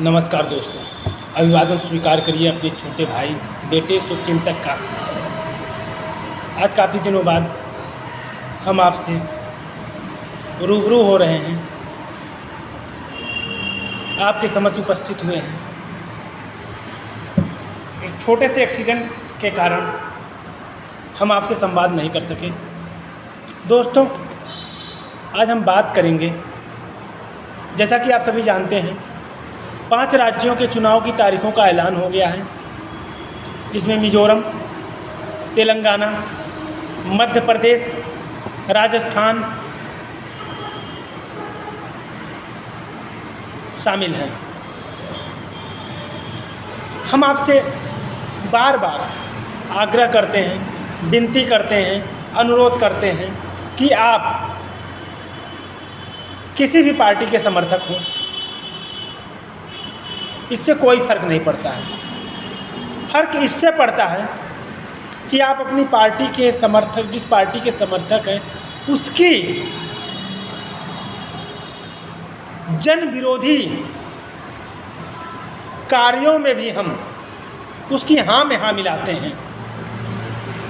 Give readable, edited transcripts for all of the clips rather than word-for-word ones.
नमस्कार दोस्तों, अभिवादन स्वीकार करिए अपने छोटे भाई बेटे शुभचिंतक का। आज काफ़ी दिनों बाद हम आपसे रूबरू हो रहे हैं, आपके समक्ष उपस्थित हुए हैं। एक छोटे से एक्सीडेंट के कारण हम आपसे संवाद नहीं कर सके। दोस्तों, आज हम बात करेंगे, जैसा कि आप सभी जानते हैं, 5 राज्यों के चुनाव की तारीखों का ऐलान हो गया है, जिसमें मिजोरम, तेलंगाना, मध्य प्रदेश, राजस्थान शामिल हैं। हम आपसे बार बार आग्रह करते हैं, विनती करते हैं, अनुरोध करते हैं कि आप किसी भी पार्टी के समर्थक हों, इससे कोई फ़र्क नहीं पड़ता है। फ़र्क इससे पड़ता है कि आप अपनी पार्टी के समर्थक, जिस पार्टी के समर्थक हैं, उसकी जन विरोधी कार्यों में भी हम उसकी हाँ में हाँ मिलाते हैं।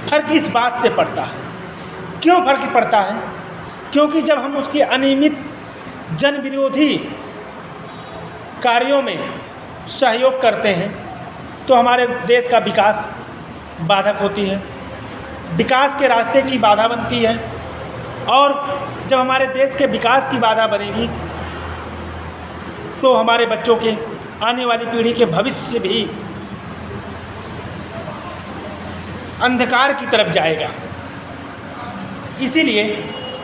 फ़र्क इस बात से पड़ता है। क्यों फ़र्क पड़ता है? क्योंकि जब हम उसके अनियमित जन विरोधी कार्यों में सहयोग करते हैं तो हमारे देश का विकास बाधक होती है, विकास के रास्ते की बाधा बनती है। और जब हमारे देश के विकास की बाधा बनेगी तो हमारे बच्चों के, आने वाली पीढ़ी के भविष्य भी अंधकार की तरफ जाएगा। इसीलिए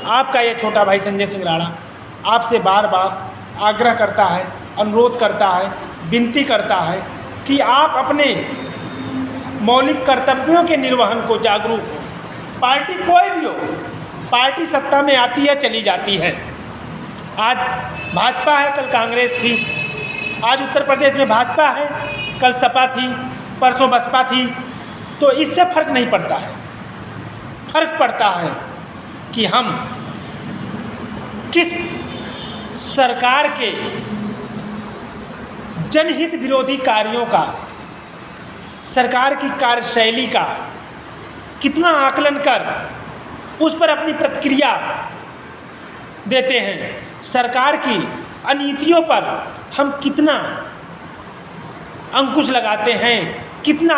आपका यह छोटा भाई संजय सिंह राणा आपसे बार बार आग्रह करता है, अनुरोध करता है, विनती करता है कि आप अपने मौलिक कर्तव्यों के निर्वहन को जागरूक हो। पार्टी कोई भी हो, पार्टी सत्ता में आती है, चली जाती है। आज भाजपा है, कल कांग्रेस थी। आज उत्तर प्रदेश में भाजपा है, कल सपा थी, परसों बसपा थी। तो इससे फ़र्क नहीं पड़ता है। फ़र्क पड़ता है कि हम किस सरकार के जनहित विरोधी कार्यों का, सरकार की कार्यशैली का कितना आकलन कर उस पर अपनी प्रतिक्रिया देते हैं। सरकार की अनीतियों पर हम कितना अंकुश लगाते हैं, कितना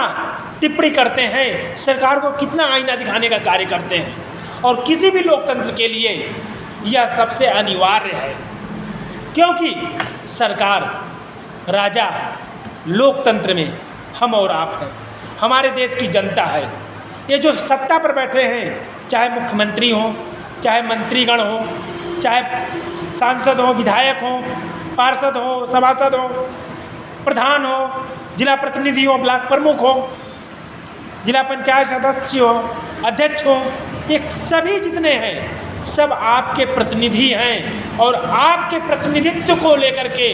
टिप्पणी करते हैं, सरकार को कितना आईना दिखाने का कार्य करते हैं। और किसी भी लोकतंत्र के लिए यह सबसे अनिवार्य है, क्योंकि सरकार, राजा, लोकतंत्र में हम और आप हैं, हमारे देश की जनता है। ये जो सत्ता पर बैठे हैं, चाहे मुख्यमंत्री हों, चाहे मंत्रीगण हों, चाहे सांसद हों, विधायक हों, पार्षद हों, सभासद हों, प्रधान हों, जिला प्रतिनिधि हों, ब्लॉक प्रमुख हों, जिला पंचायत सदस्य हों, अध्यक्ष हों, ये सभी जितने हैं सब आपके प्रतिनिधि हैं। और आपके प्रतिनिधित्व को लेकर के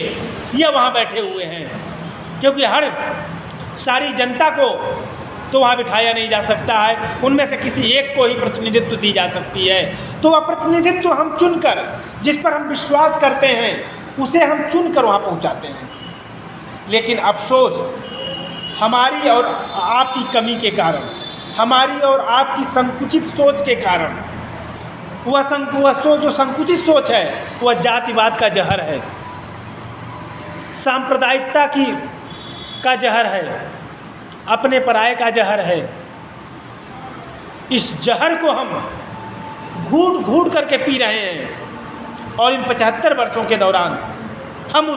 ये वहाँ बैठे हुए हैं, क्योंकि हर सारी जनता को तो वहाँ बिठाया नहीं जा सकता है, उनमें से किसी एक को ही प्रतिनिधित्व दी जा सकती है। तो वह प्रतिनिधित्व हम चुनकर, जिस पर हम विश्वास करते हैं, उसे हम चुनकर वहाँ पहुँचाते हैं। लेकिन अफसोस, हमारी और आपकी कमी के कारण, हमारी और आपकी संकुचित सोच के कारण, वह सोच, जो संकुचित सोच है, वह जातिवाद का जहर है, सांप्रदायिकता का जहर है, अपने पराये का जहर है। इस जहर को हम घूट घूट करके पी रहे हैं। और इन 75 वर्षों के दौरान हम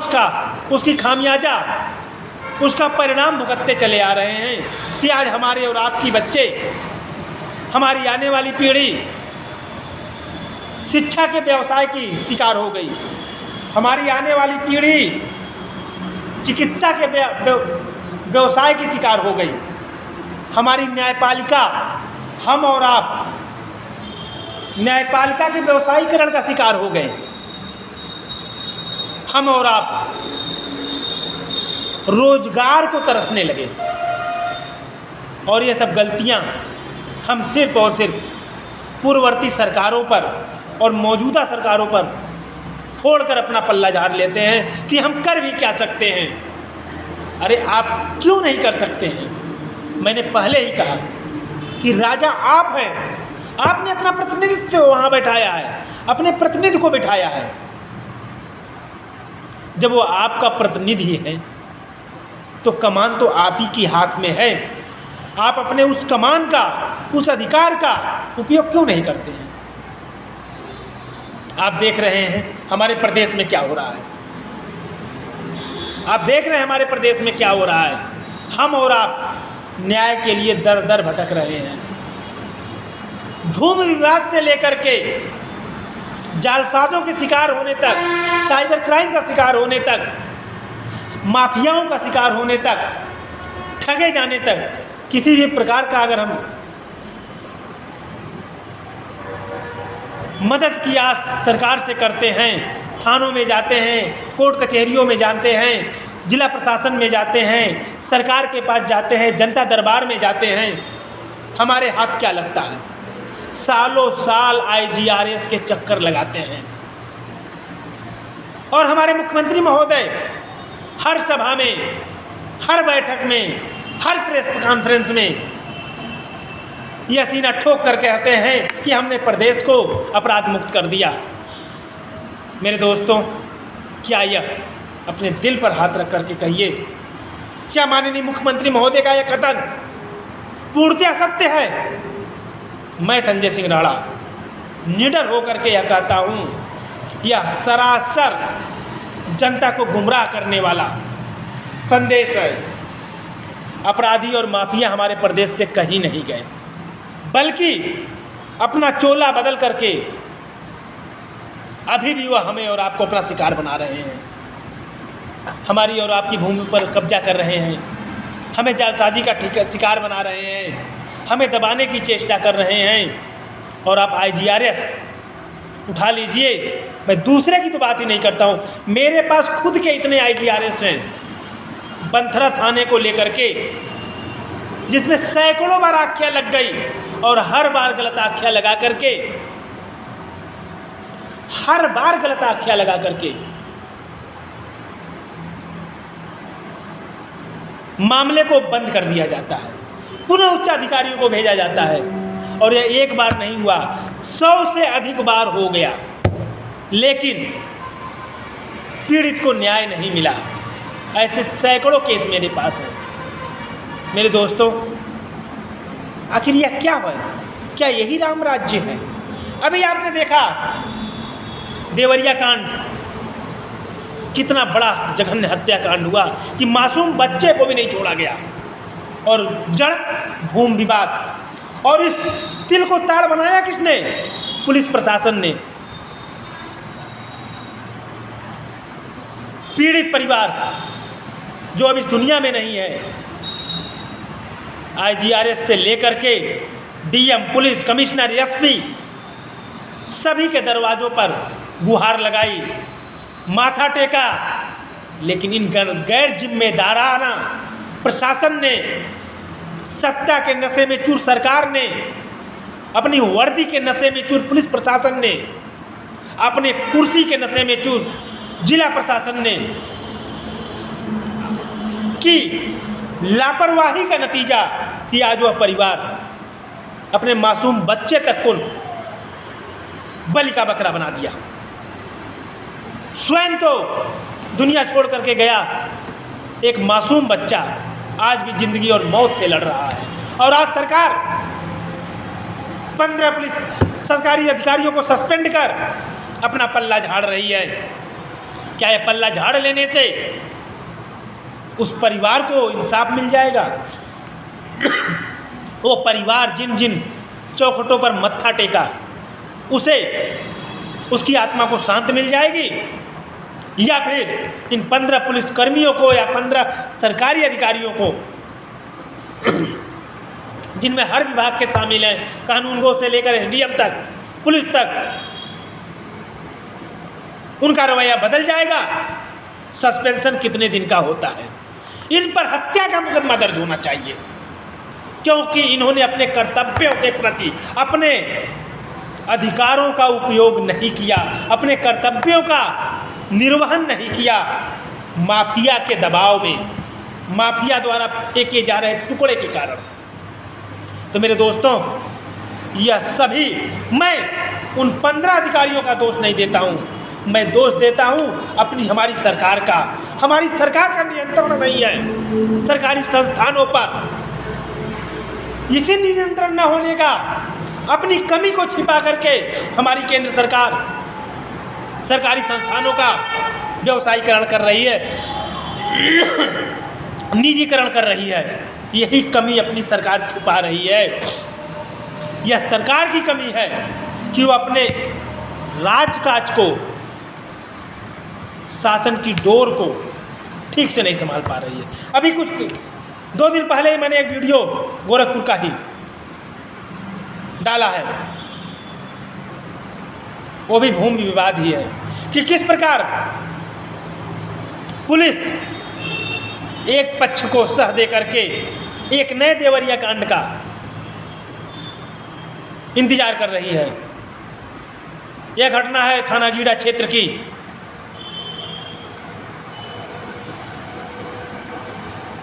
उसकी खामियाजा, उसका परिणाम भुगतते चले आ रहे हैं कि आज हमारे और आपकी बच्चे, हमारी आने वाली पीढ़ी शिक्षा के व्यवसाय की शिकार हो गई। हमारी आने वाली पीढ़ी चिकित्सा के व्यवसाय की शिकार हो गई। हमारी न्यायपालिका, हम और आप न्यायपालिका के व्यवसायीकरण का शिकार हो गए। हम और आप रोजगार को तरसने लगे। और ये सब गलतियां हम सिर्फ और सिर्फ पूर्ववर्ती सरकारों पर और मौजूदा सरकारों पर फोड़कर अपना पल्ला झाड़ लेते हैं कि हम कर भी क्या सकते हैं। अरे आप क्यों नहीं कर सकते हैं? मैंने पहले ही कहा कि राजा आप हैं, आपने अपना प्रतिनिधित्व वहाँ बैठाया है, अपने प्रतिनिधि को बिठाया है। जब वो आपका प्रतिनिधि है तो कमान तो आप ही के हाथ में है। आप अपने उस कमान का, उस अधिकार का उपयोग क्यों नहीं करते हैं? आप देख रहे हैं हमारे प्रदेश में क्या हो रहा है। आप देख रहे हैं हमारे प्रदेश में क्या हो रहा है। हम और आप न्याय के लिए दर दर भटक रहे हैं। भूमि विवाद से लेकर के जालसाजों के शिकार होने तक, साइबर क्राइम का शिकार होने तक, माफियाओं का शिकार होने तक, ठगे जाने तक, किसी भी प्रकार का अगर हम मदद की आस सरकार से करते हैं, थानों में जाते हैं, कोर्ट कचहरियों में जाते हैं, जिला प्रशासन में जाते हैं, सरकार के पास जाते हैं, जनता दरबार में जाते हैं, हमारे हाथ क्या लगता है? सालों साल IGRS के चक्कर लगाते हैं। और हमारे मुख्यमंत्री महोदय हर सभा में, हर बैठक में, हर प्रेस कॉन्फ्रेंस में यह सीना ठोक कर कहते हैं कि हमने प्रदेश को अपराध मुक्त कर दिया। मेरे दोस्तों, क्या यह अपने दिल पर हाथ रख करके कहिए, क्या माननीय मुख्यमंत्री महोदय का यह कथन पूर्णतः सत्य है? मैं संजय सिंह राणा निडर होकर के यह कहता हूँ, यह सरासर जनता को गुमराह करने वाला संदेश है। अपराधी और माफिया हमारे प्रदेश से कहीं नहीं गए, बल्कि अपना चोला बदल करके अभी भी वह हमें और आपको अपना शिकार बना रहे हैं। हमारी और आपकी भूमि पर कब्जा कर रहे हैं, हमें जालसाजी का शिकार बना रहे हैं, हमें दबाने की चेष्टा कर रहे हैं। और आप IGRS उठा लीजिए, मैं दूसरे की तो बात ही नहीं करता हूँ, मेरे पास खुद के इतने IGRS हैं बंथरा थाने को लेकर के, जिसमें सैकड़ों बार आख्या लग गई और हर बार गलत आख्या लगा करके, हर बार गलत आख्या लगा करके मामले को बंद कर दिया जाता है, पुनः उच्च अधिकारियों को भेजा जाता है। और यह एक बार नहीं हुआ, 100 से अधिक बार हो गया, लेकिन पीड़ित को न्याय नहीं मिला। ऐसे सैकड़ों केस मेरे पास हैं। मेरे दोस्तों, आखिर यह क्या है? क्या यही राम राज्य है? अभी आपने देखा देवरिया कांड, कितना बड़ा जघन्य हत्याकांड हुआ कि मासूम बच्चे को भी नहीं छोड़ा गया। और जड़ भूमि विवाद, और इस तिल को ताड़ बनाया किसने? पुलिस प्रशासन ने। पीड़ित परिवार जो अब इस दुनिया में नहीं है, IGRS से लेकर के DM, पुलिस कमिश्नर, SP सभी के दरवाज़ों पर गुहार लगाई, माथा टेका, लेकिन इन गैर जिम्मेदाराना प्रशासन ने, सत्ता के नशे में चूर सरकार ने, अपनी वर्दी के नशे में चूर पुलिस प्रशासन ने, अपने कुर्सी के नशे में चूर जिला प्रशासन ने की लापरवाही का नतीजा कि आज वह परिवार अपने मासूम बच्चे तक को बलि का बकरा बना दिया। स्वयं तो दुनिया छोड़ करके गया एक मासूम बच्चा, आज भी जिंदगी और मौत से लड़ रहा है। और आज सरकार 15 पुलिस सरकारी अधिकारियों को सस्पेंड कर अपना पल्ला झाड़ रही है। क्या यह पल्ला झाड़ लेने से उस परिवार को इंसाफ मिल जाएगा? वो परिवार जिन जिन चौखटों पर मत्था टेका, उसे उसकी आत्मा को शांति मिल जाएगी? या फिर इन 15 पुलिस कर्मियों को या 15 सरकारी अधिकारियों को, जिनमें हर विभाग के शामिल हैं, कानूनगो से लेकर SDM तक, पुलिस तक, उनका रवैया बदल जाएगा? सस्पेंशन कितने दिन का होता है? इन पर हत्या का मुकदमा दर्ज होना चाहिए, क्योंकि इन्होंने अपने कर्तव्यों के प्रति, अपने अधिकारों का उपयोग नहीं किया, अपने कर्तव्यों का निर्वहन नहीं किया माफिया के दबाव में, माफिया द्वारा फेंके जा रहे टुकड़े के कारण। तो मेरे दोस्तों, यह सभी, मैं उन 15 अधिकारियों का दोष नहीं देता हूँ, मैं दोष देता हूँ हमारी सरकार का। हमारी सरकार का नियंत्रण नहीं है सरकारी संस्थानों पर। इसी नियंत्रण न होने का, अपनी कमी को छिपा करके हमारी केंद्र सरकार सरकारी संस्थानों का व्यवसायीकरण कर रही है, निजीकरण कर रही है। यही कमी अपनी सरकार छुपा रही है। यह सरकार की कमी है कि वो अपने राजकाज को, शासन की डोर को ठीक से नहीं संभाल पा रही है। अभी कुछ 2 दिन पहले ही मैंने एक वीडियो गोरखपुर का ही डाला है, वो भी भूमि विवाद ही है, कि किस प्रकार पुलिस एक पक्ष को सह दे करके एक नए देवरिया कांड का इंतजार कर रही है। यह घटना है थाना गीड़ा क्षेत्र की।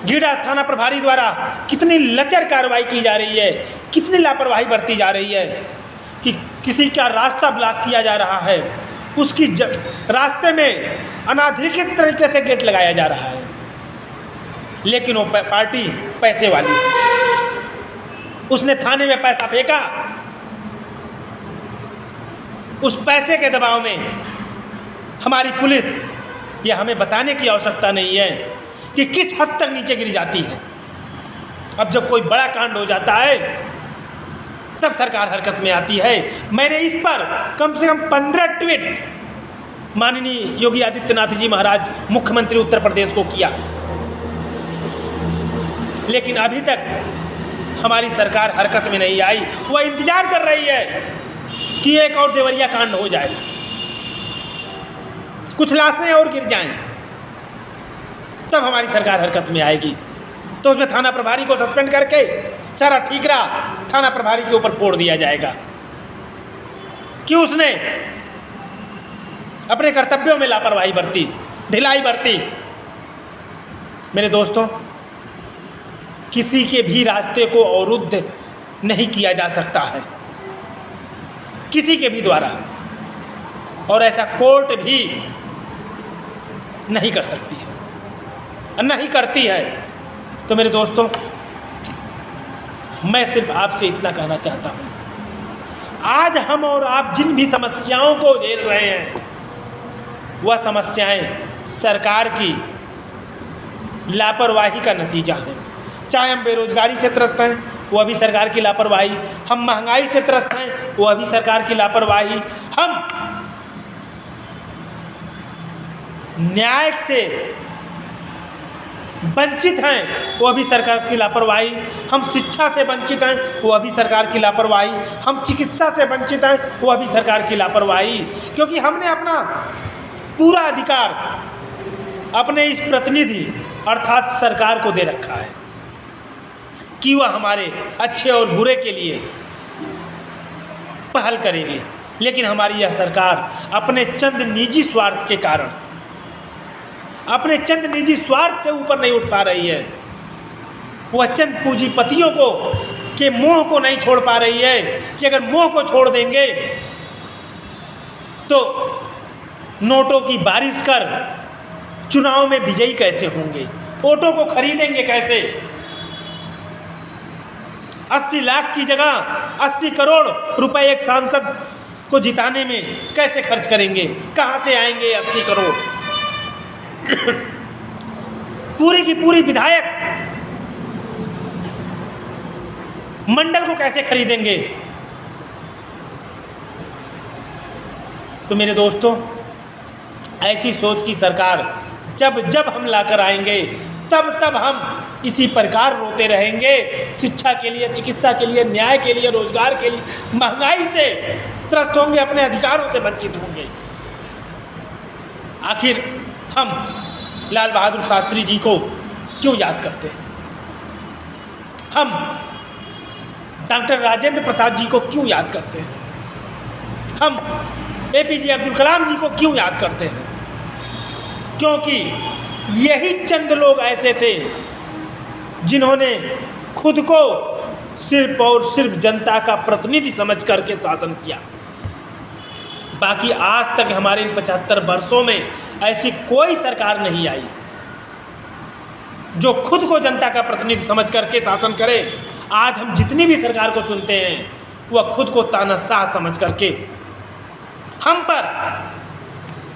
गीड़ा थाना प्रभारी द्वारा कितनी लचर कार्रवाई की जा रही है, कितनी लापरवाही बरती जा रही है कि किसी का रास्ता ब्लॉक किया जा रहा है, उसकी रास्ते में अनाधिकृत तरीके से गेट लगाया जा रहा है, लेकिन वो पार्टी पैसे वाली, उसने थाने में पैसा फेंका। उस पैसे के दबाव में हमारी पुलिस, यह हमें बताने की आवश्यकता नहीं है कि किस हद तक नीचे गिर जाती है। अब जब कोई बड़ा कांड हो जाता है तब सरकार हरकत में आती है। मैंने इस पर कम से कम 15 ट्वीट माननीय योगी आदित्यनाथ जी महाराज, मुख्यमंत्री उत्तर प्रदेश को किया, लेकिन अभी तक हमारी सरकार हरकत में नहीं आई। वह इंतजार कर रही है कि एक और देवरिया कांड हो जाए, कुछ लाशें और गिर जाएं, तब हमारी सरकार हरकत में आएगी। तो उसमें थाना प्रभारी को सस्पेंड करके सारा ठीकरा थाना प्रभारी के ऊपर फोड़ दिया जाएगा कि उसने अपने कर्तव्यों में लापरवाही बरती, ढिलाई बरती। मेरे दोस्तों, किसी के भी रास्ते को अवरुद्ध नहीं किया जा सकता है, किसी के भी द्वारा, और ऐसा कोर्ट भी नहीं कर सकती है, नहीं करती है। तो मेरे दोस्तों, मैं सिर्फ आपसे इतना कहना चाहता हूँ, आज हम और आप जिन भी समस्याओं को झेल रहे हैं, वह समस्याएं सरकार की लापरवाही का नतीजा है। चाहे हम बेरोजगारी से त्रस्त हैं, वह भी सरकार की लापरवाही, हम महंगाई से त्रस्त हैं, वह भी सरकार की लापरवाही, हम न्याय से वंचित हैं, वह भी सरकार की लापरवाही, हम शिक्षा से वंचित हैं, वह भी सरकार की लापरवाही, हम चिकित्सा से वंचित हैं, वह भी सरकार की लापरवाही। क्योंकि हमने अपना पूरा अधिकार अपने इस प्रतिनिधि अर्थात सरकार को दे रखा है कि वह हमारे अच्छे और बुरे के लिए पहल करेगी। लेकिन हमारी यह सरकार अपने चंद निजी स्वार्थ के कारण, अपने चंद निजी स्वार्थ से ऊपर नहीं उठ पा रही है। वह चंद पूंजीपतियों को के मोह को नहीं छोड़ पा रही है कि अगर मोह को छोड़ देंगे तो नोटों की बारिश कर चुनाव में विजयी कैसे होंगे, वोटों को खरीदेंगे कैसे, 80 लाख की जगह 80 करोड़ रुपए एक सांसद को जिताने में कैसे खर्च करेंगे, कहाँ से आएंगे 80 करोड़। पूरी की पूरी विधायक मंडल को कैसे खरीदेंगे। तो मेरे दोस्तों, ऐसी सोच की सरकार जब जब हम लाकर आएंगे तब तब हम इसी प्रकार रोते रहेंगे। शिक्षा के लिए, चिकित्सा के लिए, न्याय के लिए, रोजगार के लिए, महंगाई से त्रस्त होंगे, अपने अधिकारों से वंचित होंगे। आखिर हम लाल बहादुर शास्त्री जी को क्यों याद करते हैं, हम डॉक्टर राजेंद्र प्रसाद जी को क्यों याद करते हैं, हम APJ अब्दुल कलाम जी को क्यों याद करते हैं। क्योंकि यही चंद लोग ऐसे थे जिन्होंने खुद को सिर्फ और सिर्फ जनता का प्रतिनिधि समझ करके शासन किया। बाकी आज तक हमारे इन 75 वर्षों में ऐसी कोई सरकार नहीं आई जो खुद को जनता का प्रतिनिधि समझ करके शासन करे। आज हम जितनी भी सरकार को चुनते हैं वह खुद को तानाशाह समझ करके हम पर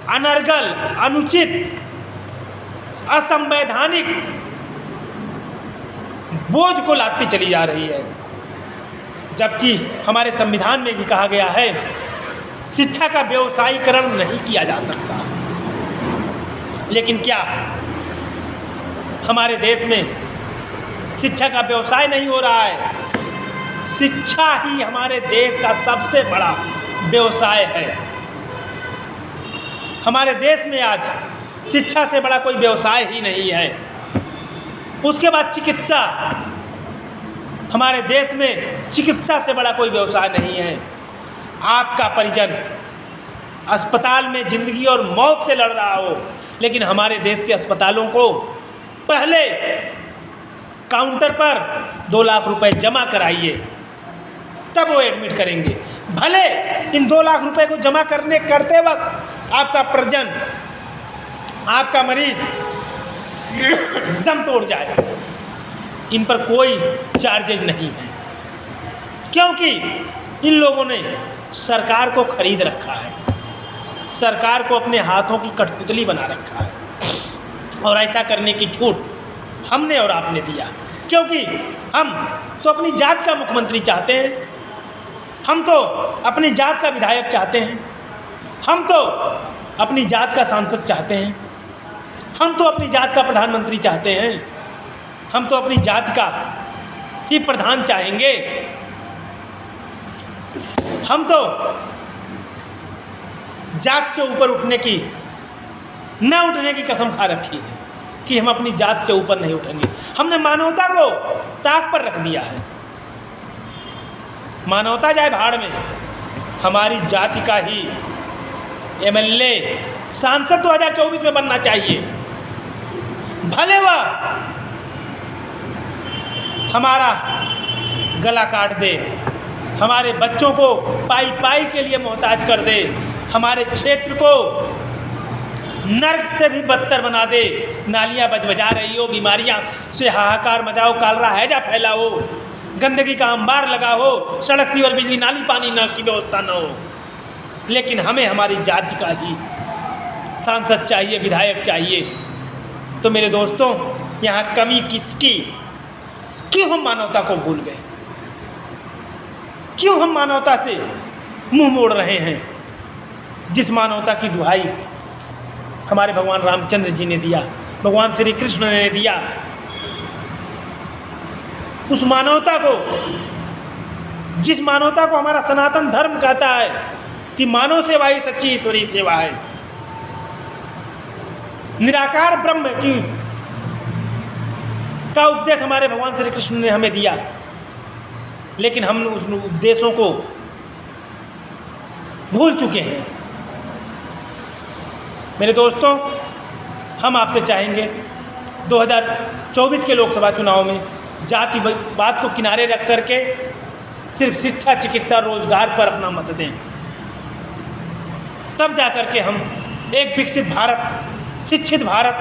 अनर्गल, अनुचित, असंवैधानिक बोझ को लादती चली जा रही है। जबकि हमारे संविधान में भी कहा गया है शिक्षा का व्यवसायीकरण नहीं किया जा सकता। लेकिन क्या हमारे देश में शिक्षा का व्यवसाय नहीं हो रहा है? शिक्षा ही हमारे देश का सबसे बड़ा व्यवसाय है। हमारे देश में आज शिक्षा से बड़ा कोई व्यवसाय ही नहीं है। उसके बाद चिकित्सा, हमारे देश में चिकित्सा से बड़ा कोई व्यवसाय नहीं है। आपका परिजन अस्पताल में ज़िंदगी और मौत से लड़ रहा हो, लेकिन हमारे देश के अस्पतालों को पहले काउंटर पर 2 लाख रुपए जमा कराइए, तब वो एडमिट करेंगे। भले इन 2 लाख रुपए को जमा करते वक्त आपका परिजन, आपका मरीज दम तोड़ जाए, इन पर कोई चार्जेज नहीं है, क्योंकि इन लोगों ने सरकार को खरीद रखा है, सरकार को अपने हाथों की कठपुतली बना रखा है। और ऐसा करने की छूट हमने और आपने दिया, क्योंकि हम तो अपनी जात का मुख्यमंत्री चाहते हैं, हम तो अपनी जात का विधायक चाहते हैं, हम तो अपनी जात का सांसद चाहते हैं, हम तो अपनी जात का प्रधानमंत्री चाहते हैं, हम तो अपनी जात का ही प्रधान चाहेंगे। हम तो जात से ऊपर उठने की, न उठने की कसम खा रखी है कि हम अपनी जात से ऊपर नहीं उठेंगे। हमने मानवता को ताक पर रख दिया है। मानवता जाए भाड़ में, हमारी जाति का ही एमएलए, सांसद 2024 में बनना चाहिए। भले वह हमारा गला काट दे, हमारे बच्चों को पाई पाई के लिए मोहताज कर दे, हमारे क्षेत्र को नर्क से भी बदतर बना दे, नालियाँ बजबजा रही हो, बीमारियाँ से हाहाकार मचाओ, कालरा हैजा फैला हो, गंदगी का अंबार लगा हो, सड़क, सीवर, बिजली, नाली, पानी न की व्यवस्था न हो, लेकिन हमें हमारी जाति का ही सांसद चाहिए, विधायक चाहिए। तो मेरे दोस्तों, यहाँ कमी किसकी? क्यों हम मानवता को भूल गए? क्यों हम मानवता से मुंह मोड़ रहे हैं? जिस मानवता की दुहाई हमारे भगवान रामचंद्र जी ने दिया, भगवान श्री कृष्ण ने दिया, उस मानवता को, जिस मानवता को हमारा सनातन धर्म कहता है कि मानव सेवा ही सच्ची ईश्वरीय सेवा है, निराकार ब्रह्म की का उपदेश हमारे भगवान श्री कृष्ण ने हमें दिया, लेकिन हम उस उपदेशों को भूल चुके हैं। मेरे दोस्तों, हम आपसे चाहेंगे 2024 के लोकसभा चुनाव में जाति बात को किनारे रख करके सिर्फ शिक्षा, चिकित्सा, रोजगार पर अपना मत दें। तब जाकर के हम एक विकसित भारत, शिक्षित भारत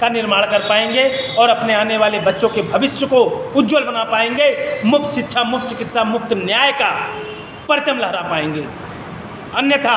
का निर्माण कर पाएंगे और अपने आने वाले बच्चों के भविष्य को उज्जवल बना पाएंगे। मुफ्त शिक्षा, मुफ्त चिकित्सा, मुफ्त न्याय का परचम लहरा पाएंगे। अन्यथा